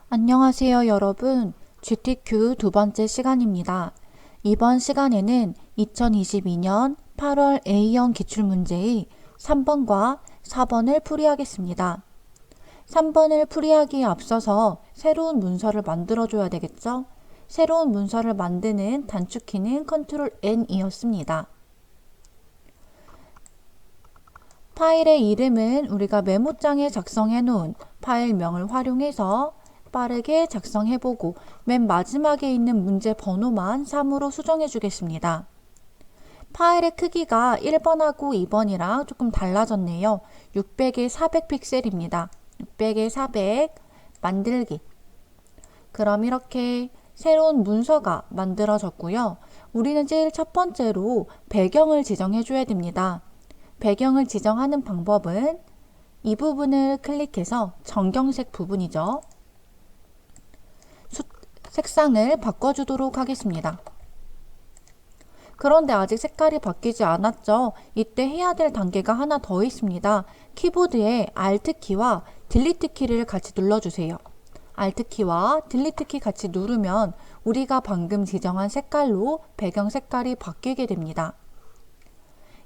안녕하세요, 여러분. GTQ 두 번째 시간입니다. 이번 시간에는 2022년 8월 A형 기출문제의 3번과 4번을 풀이하겠습니다. 3번을 풀이하기에 앞서서 새로운 문서를 만들어줘야 되겠죠? 새로운 문서를 만드는 단축키는 컨트롤 N이었습니다. 파일의 이름은 우리가 메모장에 작성해 놓은 파일명을 활용해서 빠르게 작성해보고 맨 마지막에 있는 문제 번호만 3으로 수정해 주겠습니다. 파일의 크기가 1번하고 2번이랑 조금 달라졌네요. 600에 400 픽셀입니다. 600에 400 만들기. 그럼 이렇게 새로운 문서가 만들어졌고요. 우리는 제일 첫 번째로 배경을 지정해 줘야 됩니다. 배경을 지정하는 방법은 이 부분을 클릭해서 정경색 부분이죠. 색상을 바꿔주도록 하겠습니다. 그런데 아직 색깔이 바뀌지 않았죠? 이때 해야 될 단계가 하나 더 있습니다. 키보드에 Alt키와 딜리트키를 같이 눌러주세요. Alt키와 딜리트키 같이 누르면 우리가 방금 지정한 색깔로 배경 색깔이 바뀌게 됩니다.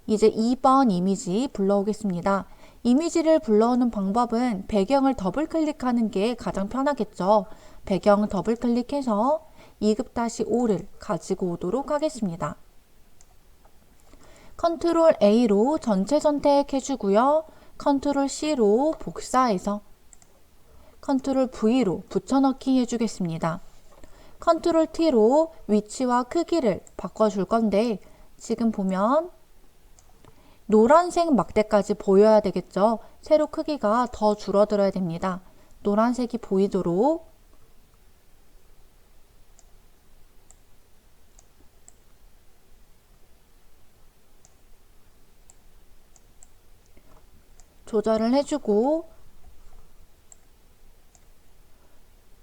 이제 2번 이미지 불러오겠습니다. 이미지를 불러오는 방법은 배경을 더블 클릭하는 게 가장 편하겠죠. 배경 더블 클릭해서 2급-5를 가지고 오도록 하겠습니다. 컨트롤 A로 전체 선택해 주고요. 컨트롤 C로 복사해서 컨트롤 V로 붙여넣기 해주겠습니다. 컨트롤 T로 위치와 크기를 바꿔줄 건데 지금 보면 노란색 막대까지 보여야 되겠죠. 세로 크기가 더 줄어들어야 됩니다. 노란색이 보이도록 조절을 해주고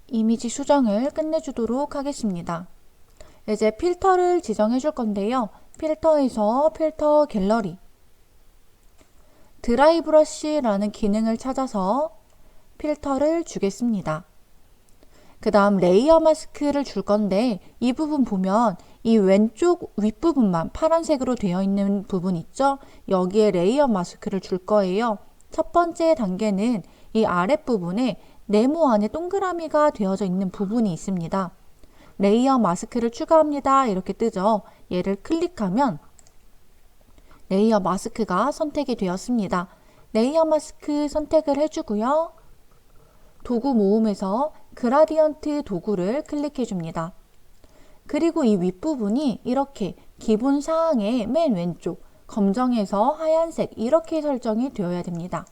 이미지 수정을 끝내주도록 하겠습니다. 이제 필터를 지정해 줄 건데요. 필터에서 필터 갤러리 드라이 브러쉬라는 기능을 찾아서 필터를 주겠습니다. 그 다음 레이어 마스크를 줄 건데 이 부분 보면 이 왼쪽 윗부분만 파란색으로 되어 있는 부분 있죠? 여기에 레이어 마스크를 줄 거예요. 첫 번째 단계는 이 아랫부분에 네모 안에 동그라미가 되어져 있는 부분이 있습니다. 레이어 마스크를 추가합니다. 이렇게 뜨죠? 얘를 클릭하면 레이어 마스크가 선택이 되었습니다. 레이어 마스크 선택을 해주고요. 도구 모음에서 그라디언트 도구를 클릭해 줍니다. 그리고 이 윗부분이 이렇게 기본 사항의 맨 왼쪽 검정에서 하얀색 이렇게 설정이 되어야 됩니다.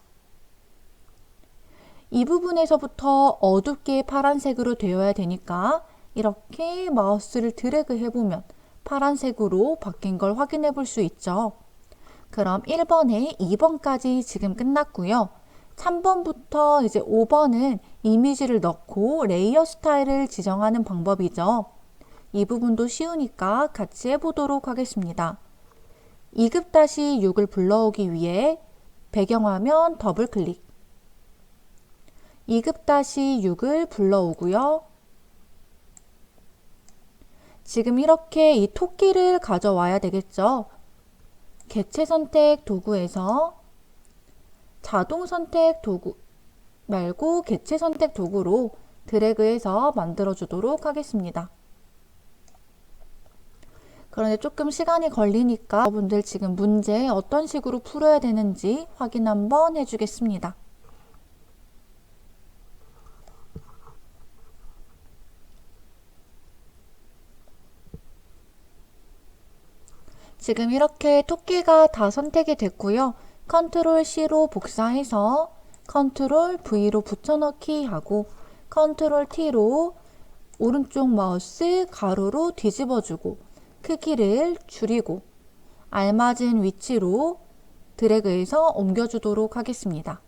이 부분에서부터 어둡게 파란색으로 되어야 되니까 이렇게 마우스를 드래그 해보면 파란색으로 바뀐 걸 확인해 볼 수 있죠. 그럼 1번에 2번까지 지금 끝났고요. 3번부터 이제 5번은 이미지를 넣고 레이어 스타일을 지정하는 방법이죠. 이 부분도 쉬우니까 같이 해보도록 하겠습니다. 2급-6을 불러오기 위해 배경화면 더블 클릭 2급-6을 불러오고요. 지금 이렇게 이 토끼를 가져와야 되겠죠. 개체 선택 도구에서 자동 선택 도구 말고 개체 선택 도구로 드래그해서 만들어 주도록 하겠습니다. 그런데 조금 시간이 걸리니까 여러분들 지금 문제 어떤 식으로 풀어야 되는지 확인 한번 해주겠습니다. 지금 이렇게 토끼가 다 선택이 됐고요. 컨트롤 C로 복사해서 컨트롤 V로 붙여넣기 하고 컨트롤 T로 오른쪽 마우스 가로로 뒤집어주고 크기를 줄이고 알맞은 위치로 드래그해서 옮겨주도록 하겠습니다.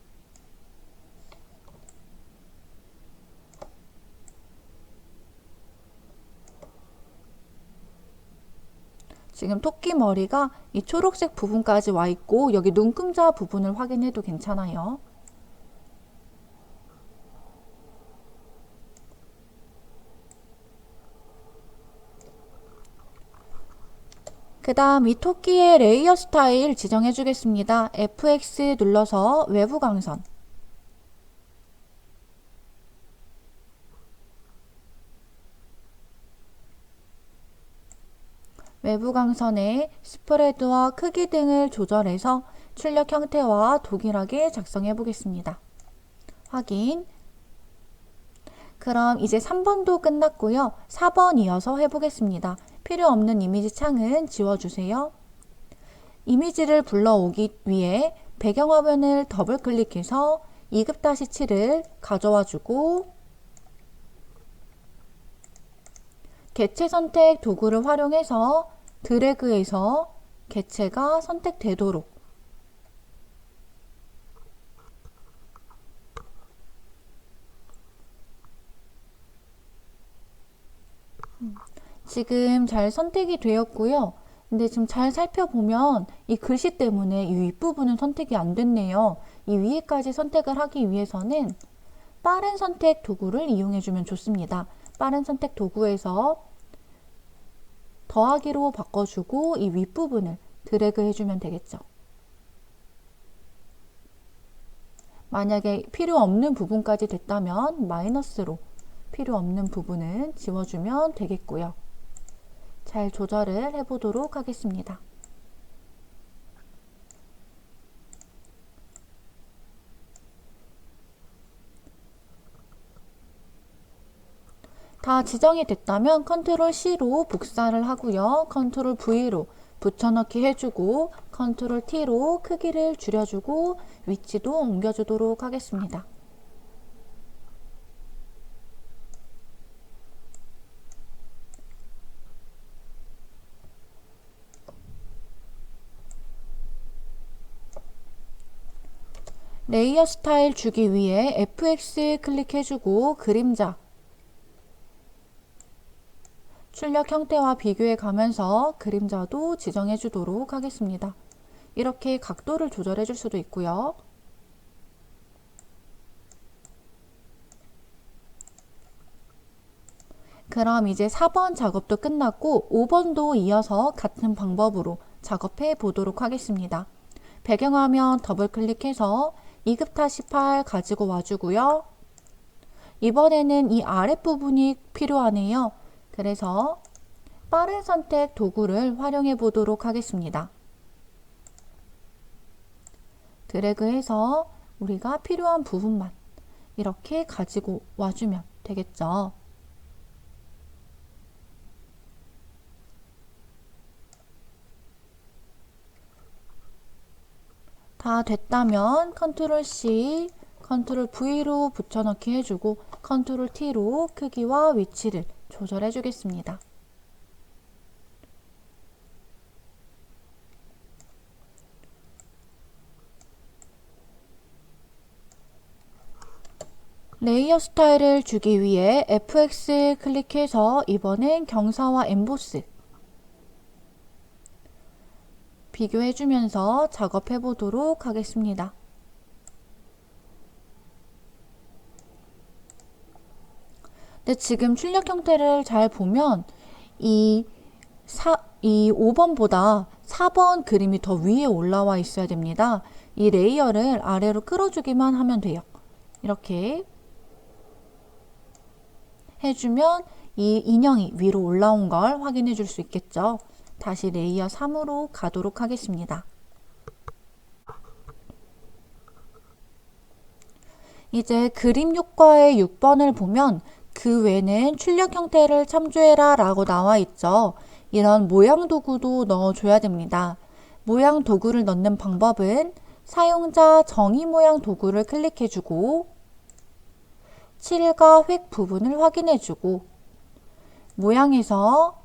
지금 토끼 머리가 이 초록색 부분까지 와 있고 여기 눈금자 부분을 확인해도 괜찮아요. 그 다음 이 토끼의 레이어 스타일 지정해 주겠습니다. FX 눌러서 외부 광선. 외부 광선의 스프레드와 크기 등을 조절해서 출력 형태와 동일하게 작성해 보겠습니다. 확인. 그럼 이제 3번도 끝났고요. 4번 이어서 해보겠습니다. 필요 없는 이미지 창은 지워주세요. 이미지를 불러오기 위해 배경화면을 더블 클릭해서 2급-7을 가져와 주고 개체 선택 도구를 활용해서 드래그해서 개체가 선택되도록 지금 잘 선택이 되었고요. 근데 지금 잘 살펴보면 이 글씨 때문에 이 윗부분은 선택이 안 됐네요. 이 위에까지 선택을 하기 위해서는 빠른 선택 도구를 이용해 주면 좋습니다. 빠른 선택 도구에서 더하기로 바꿔주고 이 윗부분을 드래그 해주면 되겠죠. 만약에 필요 없는 부분까지 됐다면 마이너스로 필요 없는 부분은 지워주면 되겠고요. 잘 조절을 해보도록 하겠습니다. 다 지정이 됐다면 컨트롤 C로 복사를 하고요. 컨트롤 V로 붙여넣기 해주고 컨트롤 T로 크기를 줄여주고 위치도 옮겨주도록 하겠습니다. 레이어 스타일 주기 위해 FX 클릭해주고 그림자 출력 형태와 비교해 가면서 그림자도 지정해 주도록 하겠습니다. 이렇게 각도를 조절해 줄 수도 있고요. 그럼 이제 4번 작업도 끝났고 5번도 이어서 같은 방법으로 작업해 보도록 하겠습니다. 배경화면 더블 클릭해서 2급-8 가지고 와주고요. 이번에는 이 아랫부분이 필요하네요. 그래서 빠른 선택 도구를 활용해 보도록 하겠습니다. 드래그해서 우리가 필요한 부분만 이렇게 가지고 와주면 되겠죠. 다 됐다면 컨트롤 C, 컨트롤 V로 붙여넣기 해주고 컨트롤 T로 크기와 위치를 조절해 주겠습니다. 레이어 스타일을 주기 위해 FX 클릭해서 이번엔 경사와 엠보스 비교해 주면서 작업해 보도록 하겠습니다. 근데 지금 출력 형태를 잘 보면 이 5번보다 4번 그림이 더 위에 올라와 있어야 됩니다. 이 레이어를 아래로 끌어주기만 하면 돼요. 이렇게 해주면 이 인형이 위로 올라온 걸 확인해 줄 수 있겠죠. 다시 레이어 3으로 가도록 하겠습니다. 이제 그림 효과의 6번을 보면 그 외는 출력 형태를 참조해라 라고 나와 있죠. 이런 모양 도구도 넣어줘야 됩니다. 모양 도구를 넣는 방법은 사용자 정의 모양 도구를 클릭해주고 7과 획 부분을 확인해주고 모양에서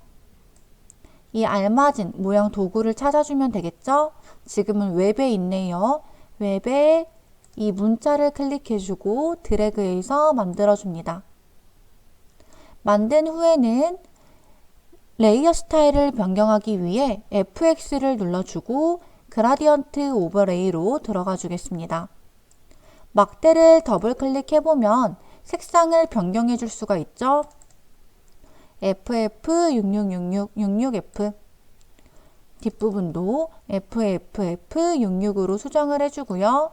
이 알맞은 모양 도구를 찾아주면 되겠죠? 지금은 웹에 있네요. 웹에 이 문자를 클릭해주고 드래그해서 만들어줍니다. 만든 후에는 레이어 스타일을 변경하기 위해 FX를 눌러주고 그라디언트 오버레이로 들어가 주겠습니다. 막대를 더블 클릭해보면 색상을 변경해 줄 수가 있죠. FF666666F 뒷부분도 FFF66으로 수정을 해주고요.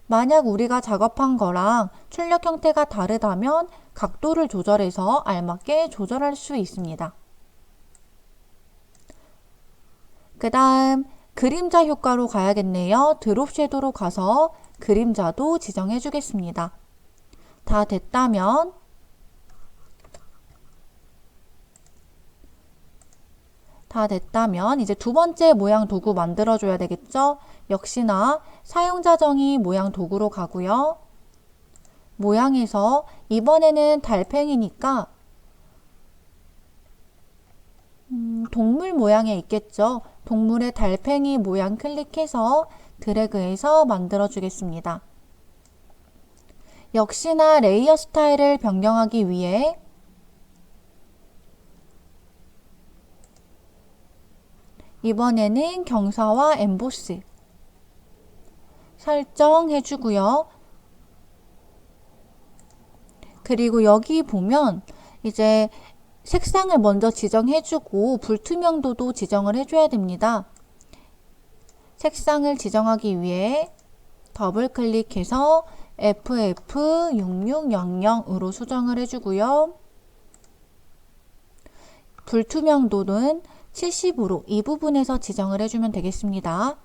만약 우리가 작업한 거랑 출력 형태가 다르다면 각도를 조절해서 알맞게 조절할 수 있습니다. 그 다음 그림자 효과로 가야겠네요. 드롭 섀도우로 가서 그림자도 지정해 주겠습니다. 다 됐다면 이제 두 번째 모양 도구 만들어 줘야 되겠죠? 역시나 사용자 정의 모양 도구로 가고요. 모양에서 이번에는 달팽이니까 동물 모양에 있겠죠? 동물의 달팽이 모양 클릭해서 드래그해서 만들어 주겠습니다. 역시나 레이어 스타일을 변경하기 위해 이번에는 경사와 엠보스 설정해 주고요. 그리고 여기 보면 이제 색상을 먼저 지정해 주고 불투명도도 지정을 해줘야 됩니다. 색상을 지정하기 위해 더블 클릭해서 FF6600으로 수정을 해주고요. 불투명도는 70으로 이 부분에서 지정을 해주면 되겠습니다.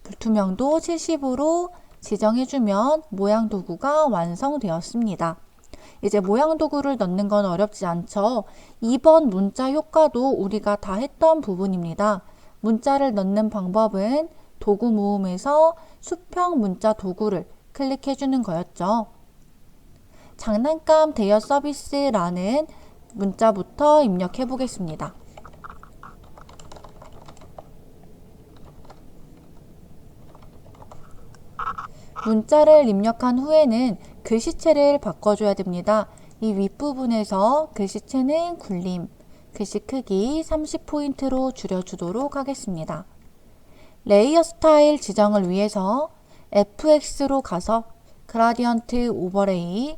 불투명도 70으로 지정해주면 모양 도구가 완성되었습니다. 이제 모양 도구를 넣는 건 어렵지 않죠. 2번 문자 효과도 우리가 다 했던 부분입니다. 문자를 넣는 방법은 도구 모음에서 수평 문자 도구를 클릭해 주는 거였죠. 장난감 대여 서비스라는 문자부터 입력해 보겠습니다. 문자를 입력한 후에는 글씨체를 바꿔줘야 됩니다. 이 윗부분에서 글씨체는 굴림, 글씨 크기 30포인트로 줄여주도록 하겠습니다. 레이어 스타일 지정을 위해서 FX로 가서 그라디언트 오버레이,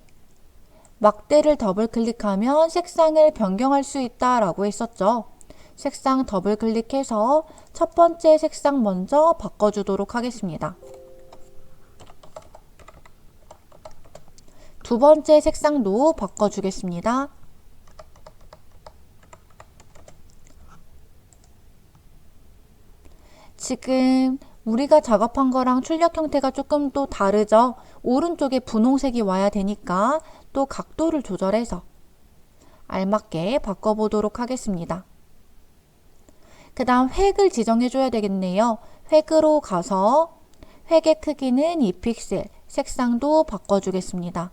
막대를 더블 클릭하면 색상을 변경할 수 있다라고 했었죠. 색상 더블 클릭해서 첫 번째 색상 먼저 바꿔주도록 하겠습니다. 두 번째 색상도 바꿔주겠습니다. 지금 우리가 작업한 거랑 출력 형태가 조금 또 다르죠? 오른쪽에 분홍색이 와야 되니까 또 각도를 조절해서 알맞게 바꿔보도록 하겠습니다. 그 다음 획을 지정해 줘야 되겠네요. 획으로 가서 획의 크기는 2픽셀, 색상도 바꿔주겠습니다.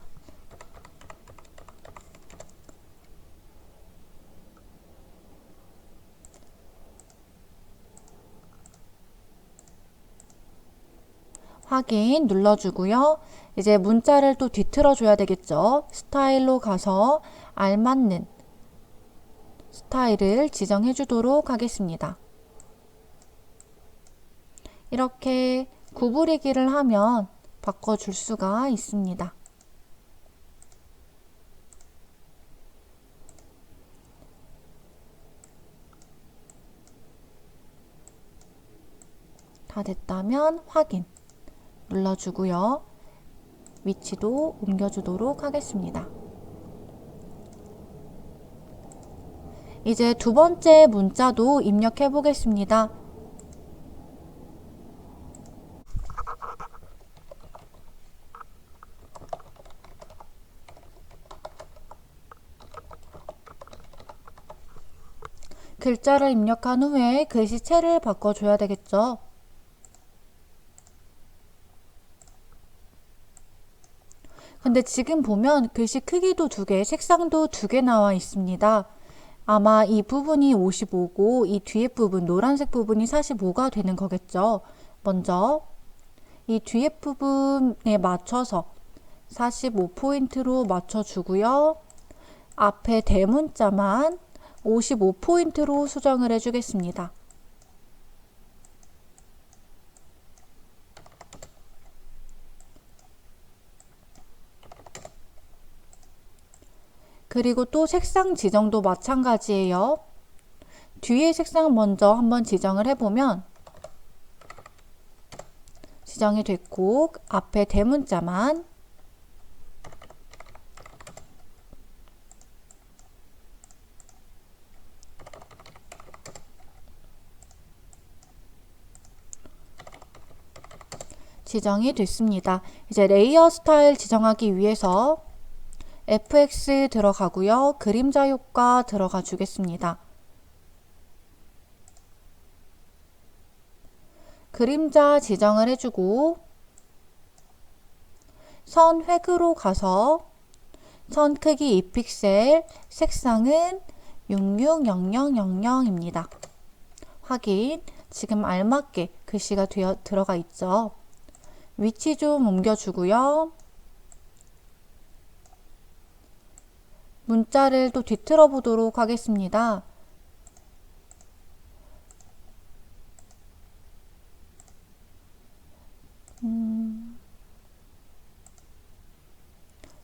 확인 눌러주고요. 이제 문자를 또 뒤틀어 줘야 되겠죠. 스타일로 가서 알맞는 스타일을 지정해 주도록 하겠습니다. 이렇게 구부리기를 하면 바꿔줄 수가 있습니다. 다 됐다면 확인 눌러주고요. 위치도 옮겨주도록 하겠습니다. 이제 두 번째 문자도 입력해 보겠습니다. 글자를 입력한 후에 글씨체를 바꿔줘야 되겠죠. 근데 지금 보면 글씨 크기도 2개, 색상도 2개 나와 있습니다. 아마 이 부분이 55고 이 뒤에 부분, 노란색 부분이 45가 되는 거겠죠. 먼저 이 뒤에 부분에 맞춰서 45포인트로 맞춰주고요. 앞에 대문자만 55포인트로 수정을 해주겠습니다. 그리고 또 색상 지정도 마찬가지예요. 뒤에 색상 먼저 한번 지정을 해보면 지정이 됐고 앞에 대문자만 지정이 됐습니다. 이제 레이어 스타일 지정하기 위해서 FX 들어가고요. 그림자 효과 들어가 주겠습니다. 그림자 지정을 해주고 선 획으로 가서 선 크기 2픽셀, 색상은 660000입니다. 확인. 지금 알맞게 글씨가 들어가 있죠. 위치 좀 옮겨주고요. 문자를 또 뒤틀어 보도록 하겠습니다.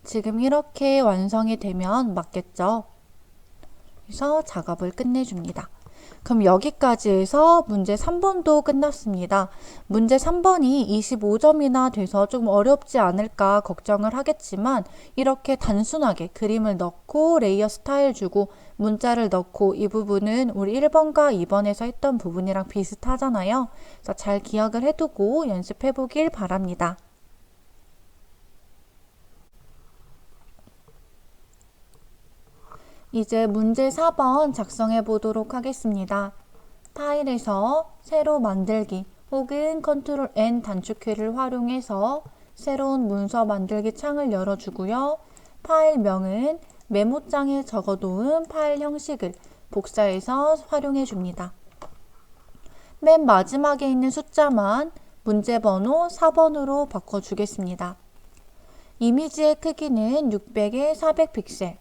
지금 이렇게 완성이 되면 맞겠죠? 그래서 작업을 끝내줍니다. 그럼 여기까지 해서 문제 3번도 끝났습니다. 문제 3번이 25점이나 돼서 좀 어렵지 않을까 걱정을 하겠지만 이렇게 단순하게 그림을 넣고 레이어 스타일 주고 문자를 넣고 이 부분은 우리 1번과 2번에서 했던 부분이랑 비슷하잖아요. 그래서 잘 기억을 해두고 연습해 보길 바랍니다. 이제 문제 4번 작성해 보도록 하겠습니다. 파일에서 새로 만들기 혹은 컨트롤 N 단축키를 활용해서 새로운 문서 만들기 창을 열어주고요. 파일명은 메모장에 적어놓은 파일 형식을 복사해서 활용해 줍니다. 맨 마지막에 있는 숫자만 문제 번호 4번으로 바꿔주겠습니다. 이미지의 크기는 600에 400픽셀.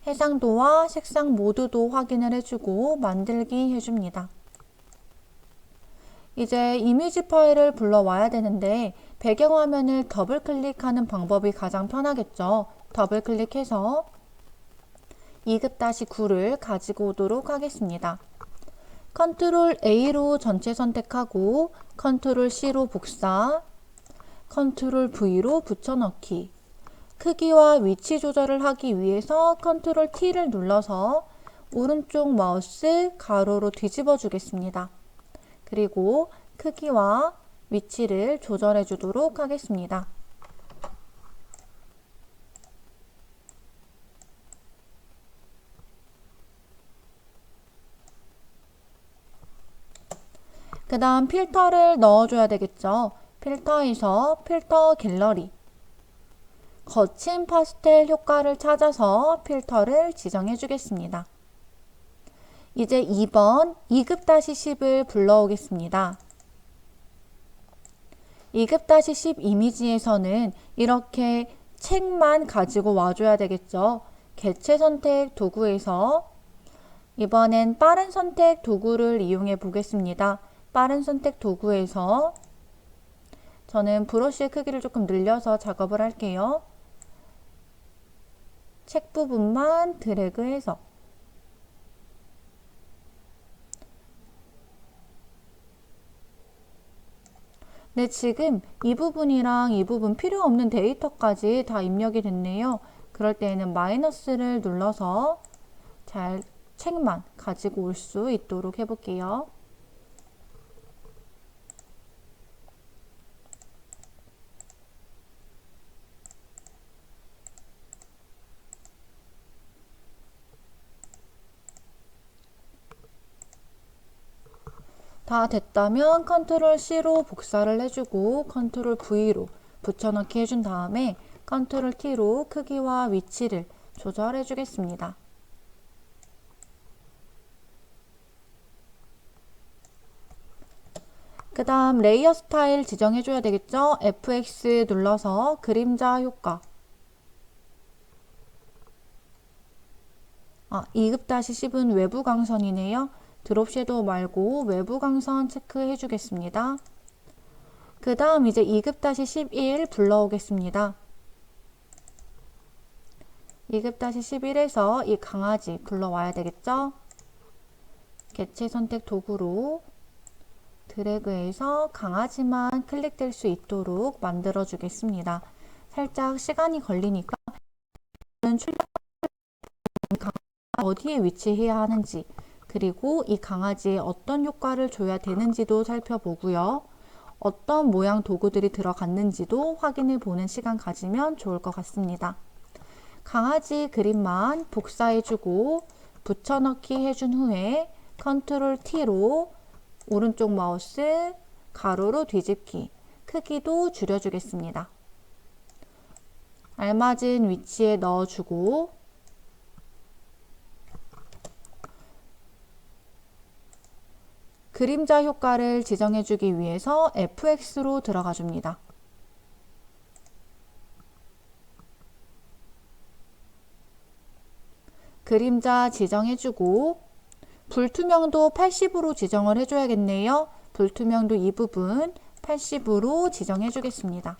해상도와 색상 모두도 확인을 해주고 만들기 해줍니다. 이제 이미지 파일을 불러와야 되는데 배경화면을 더블 클릭하는 방법이 가장 편하겠죠. 더블 클릭해서 2급-9를 가지고 오도록 하겠습니다. 컨트롤 A로 전체 선택하고 컨트롤 C로 복사, 컨트롤 V로 붙여넣기. 크기와 위치 조절을 하기 위해서 컨트롤 T를 눌러서 오른쪽 마우스 가로로 뒤집어 주겠습니다. 그리고 크기와 위치를 조절해 주도록 하겠습니다. 그 다음 필터를 넣어줘야 되겠죠. 필터에서 필터 갤러리 거친 파스텔 효과를 찾아서 필터를 지정해 주겠습니다. 이제 2번 2급-10을 불러오겠습니다. 2급-10 이미지에서는 이렇게 책만 가지고 와줘야 되겠죠. 개체 선택 도구에서 이번엔 빠른 선택 도구를 이용해 보겠습니다. 빠른 선택 도구에서 저는 브러쉬의 크기를 조금 늘려서 작업을 할게요. 책 부분만 드래그해서 네, 지금 이 부분이랑 이 부분 필요 없는 데이터까지 다 입력이 됐네요. 그럴 때에는 마이너스를 눌러서 잘 책만 가지고 올 수 있도록 해볼게요. 다 됐다면 컨트롤 C로 복사를 해주고 컨트롤 V로 붙여넣기 해준 다음에 컨트롤 T로 크기와 위치를 조절해 주겠습니다. 그 다음 레이어 스타일 지정해 줘야 되겠죠? FX 눌러서 그림자 효과 2급-10은 외부 강선이네요. 드롭 섀도우 말고 외부 강선 체크해 주겠습니다. 그 다음 이제 2급-11 불러오겠습니다. 2급-11에서 이 강아지 불러와야 되겠죠? 개체 선택 도구로 드래그해서 강아지만 클릭될 수 있도록 만들어 주겠습니다. 살짝 시간이 걸리니까 어디에 위치해야 하는지, 그리고 이 강아지에 어떤 효과를 줘야 되는지도 살펴보고요. 어떤 모양 도구들이 들어갔는지도 확인해 보는 시간 가지면 좋을 것 같습니다. 강아지 그림만 복사해주고 붙여넣기 해준 후에 컨트롤 T로 오른쪽 마우스 가로로 뒤집기, 크기도 줄여주겠습니다. 알맞은 위치에 넣어주고 그림자 효과를 지정해주기 위해서 FX로 들어가 줍니다. 그림자 지정해주고 불투명도 80으로 지정을 해줘야겠네요. 불투명도 이 부분 80으로 지정해주겠습니다.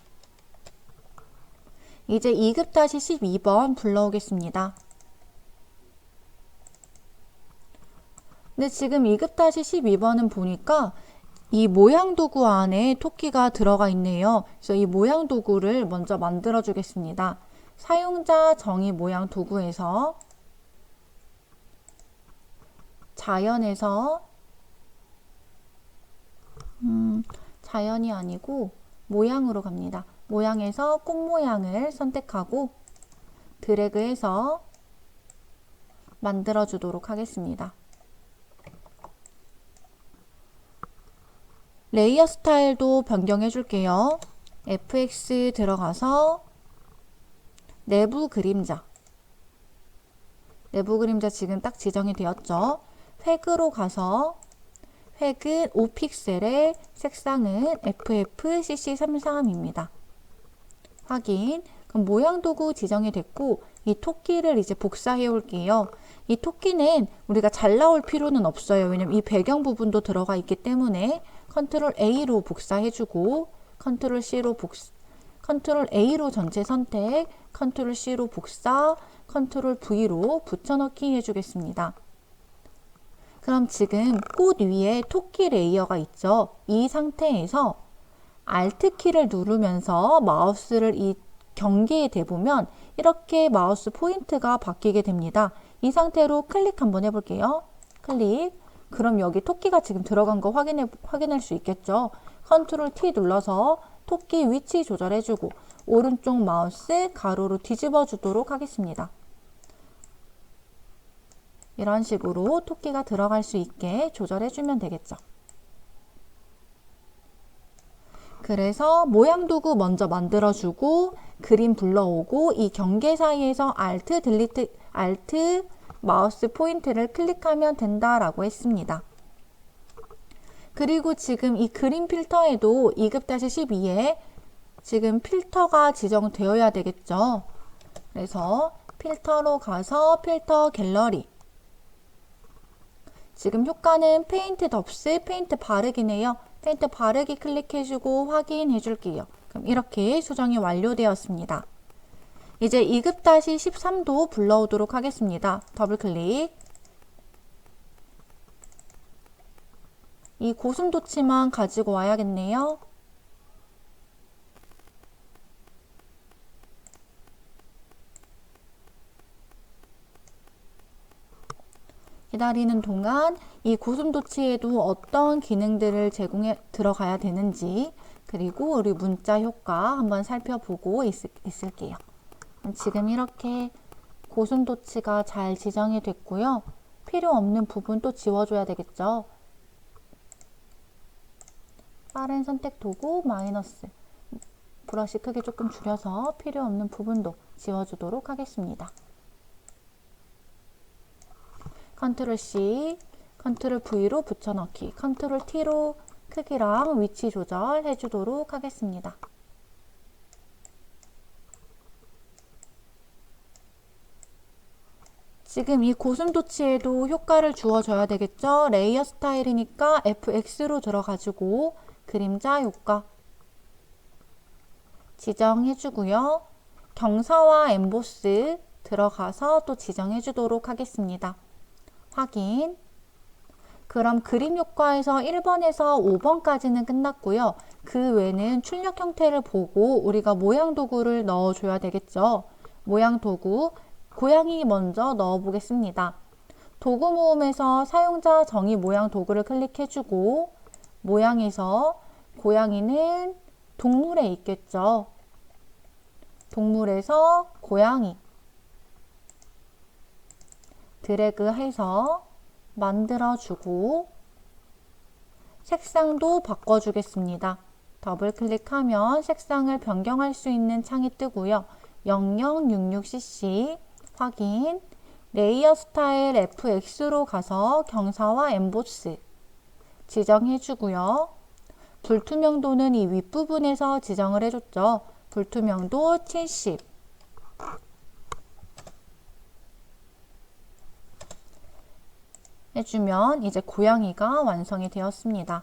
이제 2급-12번 불러오겠습니다. 근데 지금 2급-12번은 보니까 이 모양 도구 안에 토끼가 들어가 있네요. 그래서 이 모양 도구를 먼저 만들어 주겠습니다. 사용자 정의 모양 도구에서 자연에서 자연이 아니고 모양으로 갑니다. 모양에서 꽃 모양을 선택하고 드래그해서 만들어 주도록 하겠습니다. 레이어 스타일도 변경해 줄게요. FX 들어가서 내부 그림자. 내부 그림자 지금 딱 지정이 되었죠. 획으로 가서 획은 5픽셀의 색상은 FFCC33입니다. 확인. 그럼 모양 도구 지정이 됐고 이 토끼를 이제 복사해 올게요. 이 토끼는 우리가 잘 나올 필요는 없어요. 왜냐면 이 배경 부분도 들어가 있기 때문에 컨트롤 A로 복사해 주고 컨트롤 A로 전체 선택, 컨트롤 C로 복사, 컨트롤 V로 붙여넣기 해주겠습니다. 그럼 지금 꽃 위에 토끼 레이어가 있죠. 이 상태에서 Alt 키를 누르면서 마우스를 이 경계에 대보면 이렇게 마우스 포인트가 바뀌게 됩니다. 이 상태로 클릭 한번 해볼게요. 클릭. 그럼 여기 토끼가 지금 들어간 거 확인할 수 있겠죠. 컨트롤 T 눌러서 토끼 위치 조절해주고 오른쪽 마우스 가로로 뒤집어 주도록 하겠습니다. 이런 식으로 토끼가 들어갈 수 있게 조절해주면 되겠죠. 그래서 모양 도구 먼저 만들어주고 그림 불러오고 이 경계 사이에서 Alt 마우스 포인트를 클릭하면 된다라고 했습니다. 그리고 지금 이 그림 필터에도 2급-12에 지금 필터가 지정되어야 되겠죠. 그래서 필터로 가서 필터 갤러리. 지금 효과는 페인트 덥스, 페인트 바르기네요. 페인트 바르기 클릭해주고 확인해 줄게요. 그럼 이렇게 수정이 완료되었습니다. 이제 2급-13도 불러오도록 하겠습니다. 더블 클릭. 이 고슴도치만 가지고 와야겠네요. 기다리는 동안 이 고슴도치에도 어떤 기능들을 제공해 들어가야 되는지 그리고 우리 문자 효과 한번 살펴보고 있을게요. 지금 이렇게 고슴도치가 잘 지정이 됐고요. 필요 없는 부분 또 지워줘야 되겠죠. 빠른 선택 도구 마이너스 브러쉬 크기 조금 줄여서 필요 없는 부분도 지워주도록 하겠습니다. 컨트롤 C, 컨트롤 V로 붙여넣기, 컨트롤 T로 크기랑 위치 조절 해주도록 하겠습니다. 지금 이 고슴도치에도 효과를 주어줘야 되겠죠? 레이어 스타일이니까 FX로 들어가지고 그림자 효과 지정해주고요. 경사와 엠보스 들어가서 또 지정해주도록 하겠습니다. 확인. 그럼 그림 효과에서 1번에서 5번까지는 끝났고요. 그 외에는 출력 형태를 보고 우리가 모양 도구를 넣어줘야 되겠죠. 모양 도구, 고양이 먼저 넣어 보겠습니다. 도구 모음에서 사용자 정의 모양 도구를 클릭해주고 모양에서 고양이는 동물에 있겠죠. 동물에서 고양이 드래그해서 만들어주고 색상도 바꿔주겠습니다. 더블 클릭하면 색상을 변경할 수 있는 창이 뜨고요. 0066cc 확인, 레이어 스타일 FX로 가서 경사와 엠보스 지정해주고요. 불투명도는 이 윗부분에서 지정을 해줬죠. 불투명도 70 해주면 이제 고양이가 완성이 되었습니다.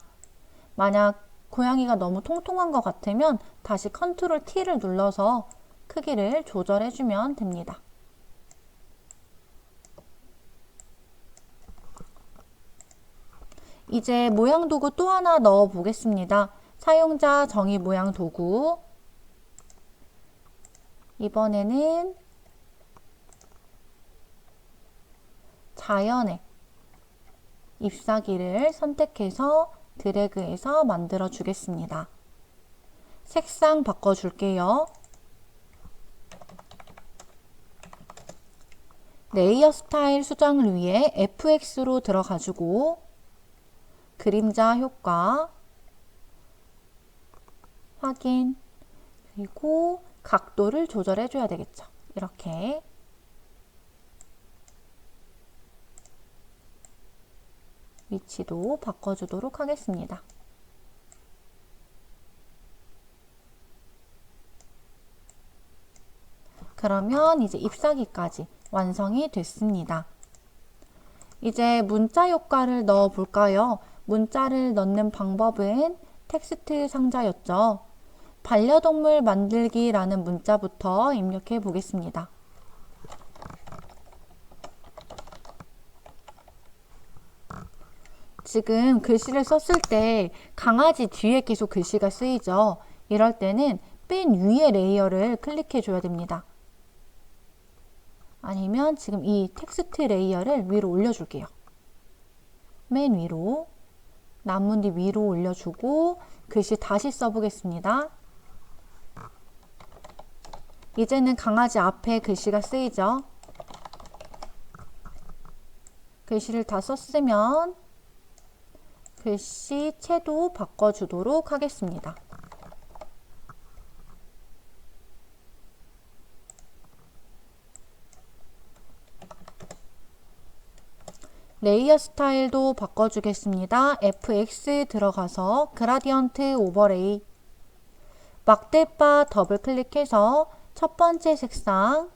만약 고양이가 너무 통통한 것 같으면 다시 컨트롤 T를 눌러서 크기를 조절해주면 됩니다. 이제 모양 도구 또 하나 넣어 보겠습니다. 사용자 정의 모양 도구. 이번에는 자연의 잎사귀를 선택해서 드래그해서 만들어 주겠습니다. 색상 바꿔줄게요. 레이어 스타일 수정을 위해 FX로 들어가지고 그림자 효과 확인, 그리고 각도를 조절해 줘야 되겠죠. 이렇게 위치도 바꿔주도록 하겠습니다. 그러면 이제 잎사귀까지 완성이 됐습니다. 이제 문자 효과를 넣어 볼까요? 문자를 넣는 방법은 텍스트 상자였죠. 반려동물 만들기라는 문자부터 입력해 보겠습니다. 지금 글씨를 썼을 때 강아지 뒤에 계속 글씨가 쓰이죠. 이럴 때는 맨 위에 레이어를 클릭해 줘야 됩니다. 아니면 지금 이 텍스트 레이어를 위로 올려줄게요. 맨 위로, 나뭇잎 위로 올려주고 글씨 다시 써보겠습니다. 이제는 강아지 앞에 글씨가 쓰이죠. 글씨를 다 썼으면 글씨 채도 바꿔주도록 하겠습니다. 레이어 스타일도 바꿔주겠습니다. FX 들어가서 그라디언트 오버레이 막대바 더블 클릭해서 첫 번째 색상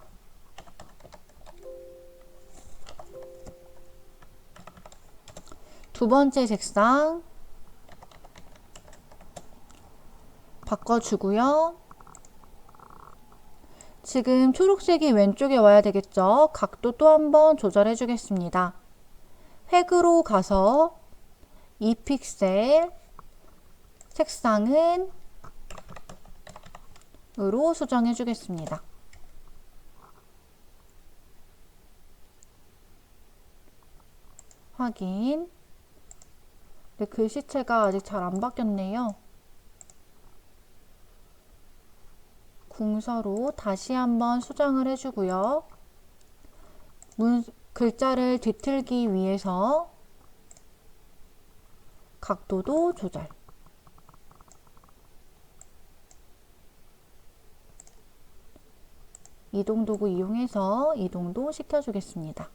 두 번째 색상 바꿔주고요. 지금 초록색이 왼쪽에 와야 되겠죠? 각도 또 한번 조절해 주겠습니다. 획으로 가서 2픽셀 색상은 으로 수정해 주겠습니다. 확인. 네, 글씨체가 아직 잘 안 바뀌었네요. 궁서로 다시 한번 수정을 해주고요. 글자를 뒤틀기 위해서 각도도 조절. 이동 도구 이용해서 이동도 시켜주겠습니다.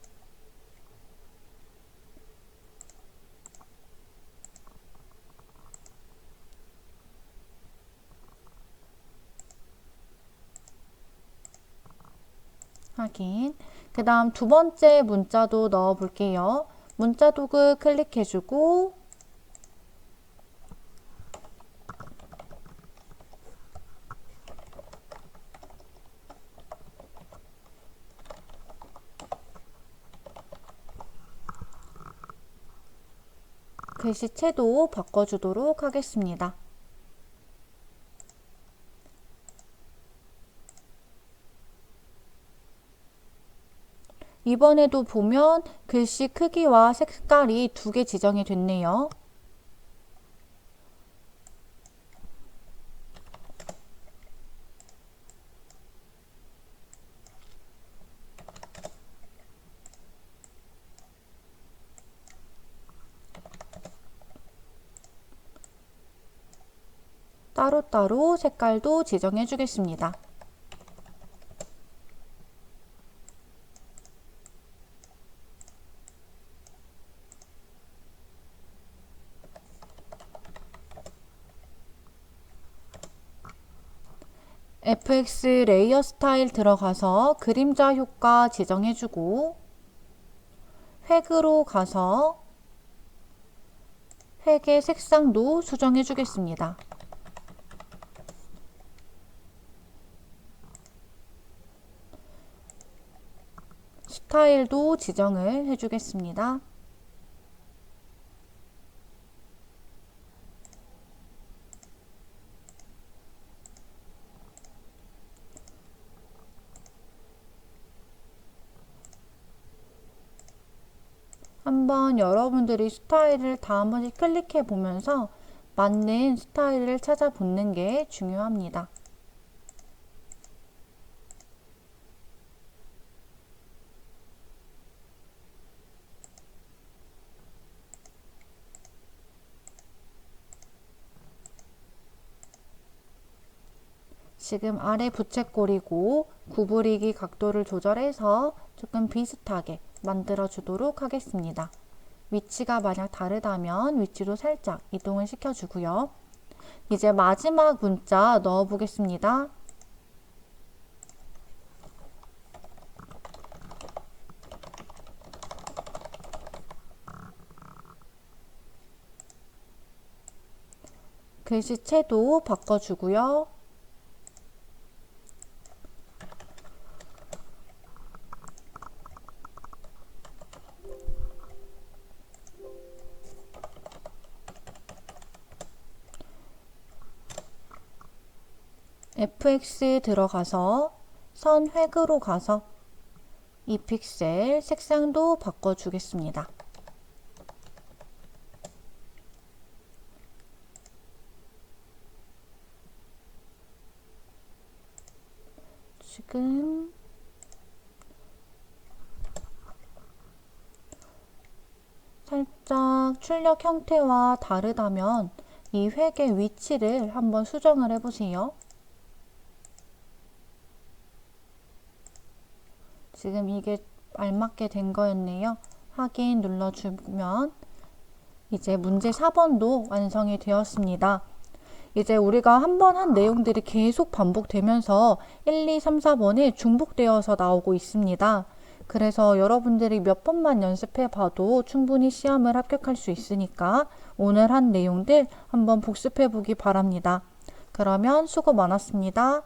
확인. 그 다음 두 번째 문자도 넣어 볼게요. 문자 도구 클릭해주고 글씨체도 바꿔주도록 하겠습니다. 이번에도 보면 글씨 크기와 색깔이 두 개 지정이 됐네요. 따로따로 색깔도 지정해 주겠습니다. FX 레이어 스타일 들어가서 그림자 효과 지정해주고 획으로 가서 획의 색상도 수정해 주겠습니다. 스타일도 지정을 해주겠습니다. 한번 여러분들이 스타일을 다 한 번씩 클릭해 보면서 맞는 스타일을 찾아보는 게 중요합니다. 지금 아래 부채꼴이고 구부리기 각도를 조절해서 조금 비슷하게 만들어 주도록 하겠습니다. 위치가 만약 다르다면 위치도 살짝 이동을 시켜주고요. 이제 마지막 문자 넣어 보겠습니다. 글씨체도 바꿔주고요. FX 들어가서 선 획으로 가서 이 픽셀 색상도 바꿔주겠습니다. 지금 살짝 출력 형태와 다르다면 이 획의 위치를 한번 수정을 해보세요. 지금 이게 알맞게 된 거였네요. 확인 눌러주면 이제 문제 4번도 완성이 되었습니다. 이제 우리가 한 번 한 내용들이 계속 반복되면서 1, 2, 3, 4번이 중복되어서 나오고 있습니다. 그래서 여러분들이 몇 번만 연습해 봐도 충분히 시험을 합격할 수 있으니까 오늘 한 내용들 한번 복습해 보기 바랍니다. 그러면 수고 많았습니다.